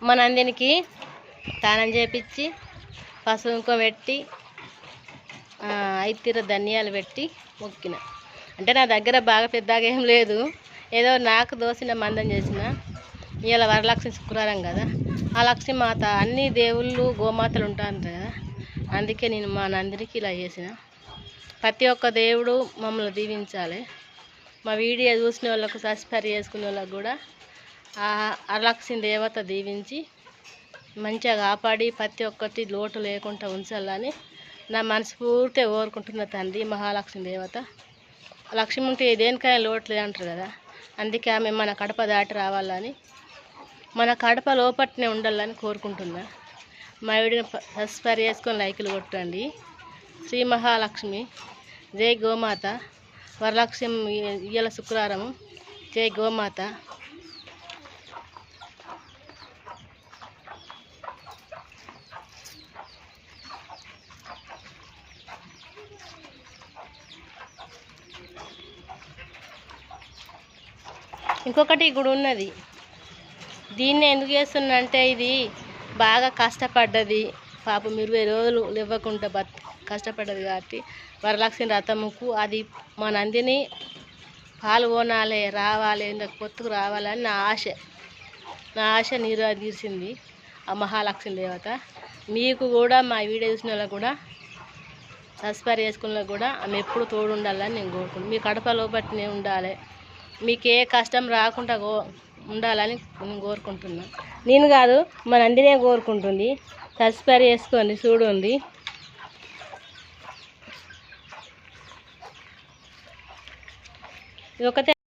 మా నందినికి స్నానం చేపించి పసుపు కుంకుమ పెట్టి 5 తీర ధనియాలు పెట్టి మొక్కిన. అంటే నా దగ్గర బాగా పెద్దగా ఏం లేదు, ఏదో నాకు దోసిన మందం చేసిన. ఇవాళ వరలక్ష్మి శుక్రవారం కదా, ఆ లక్ష్మి మాత అన్ని దేవుళ్ళు గోమాతలు ఉంటారు కదా, అందుకే నేను మా నందినికి ఇలా చేసిన. ప్రతి ఒక్క దేవుడు మమ్మల్ని దీవించాలి. మా వీడియో చూసిన వాళ్ళకు, సబ్స్క్రైబ్ చేసుకునే వాళ్ళకు కూడా ఆ లక్ష్మి దేవత దీవించి మంచిగా కాపాడి ప్రతి ఒక్కటి లోటు లేకుండా ఉంచాలని నా మనస్ఫూర్తిగా కోరుకుంటున్న తండ్రి మహాలక్ష్మి దేవత. లక్ష్మి ఉంటే దేనికైనా లోటు లేదంటారు కదా, అందుకే ఆమె మన కడప దాటి రావాలని, మన కడప లోపట్నే ఉండాలని కోరుకుంటున్నా. మా వీడియో సబ్స్క్రైబ్ చేసుకొని లైకులు కొట్టండి. శ్రీ మహాలక్ష్మి జై గోమాత. వరలక్ష్మి ఇయ్యాల శుక్రవారం. జై గోమాత. ఇంకొకటి గుడి ఉన్నది, దీన్ని ఎందుకు చేస్తున్నా అంటే ఇది బాగా కష్టపడ్డది పాపం, 20 రోజులు ఇవ్వకుండా కష్టపడ్డది కాబట్టి వరలక్ష్మి రథముకు అది మా నందిని పాల్గొనాలి, రావాలి, పొత్తుకు రావాలని నా ఆశ తీర్చింది ఆ మహాలక్ష్మి దేవత. మీకు కూడా మా వీడియో చూసిన వాళ్ళకు కూడా, సబ్స్క్రైబ్ చేసుకున్న కూడా ఆమె ఎప్పుడు తోడు ఉండాలని నేను కోరుకుంటున్నాను. మీ కడప లోపట్నే ఉండాలి, మీకు ఏ కష్టం రాకుండా ఉండాలని నేను కోరుకుంటున్నాను. నేను కాదు, మా నందినే కోరుకుంటుంది. సబ్స్క్రైబ్ చేసుకోండి, చూడండి. ఇది ఒకటే.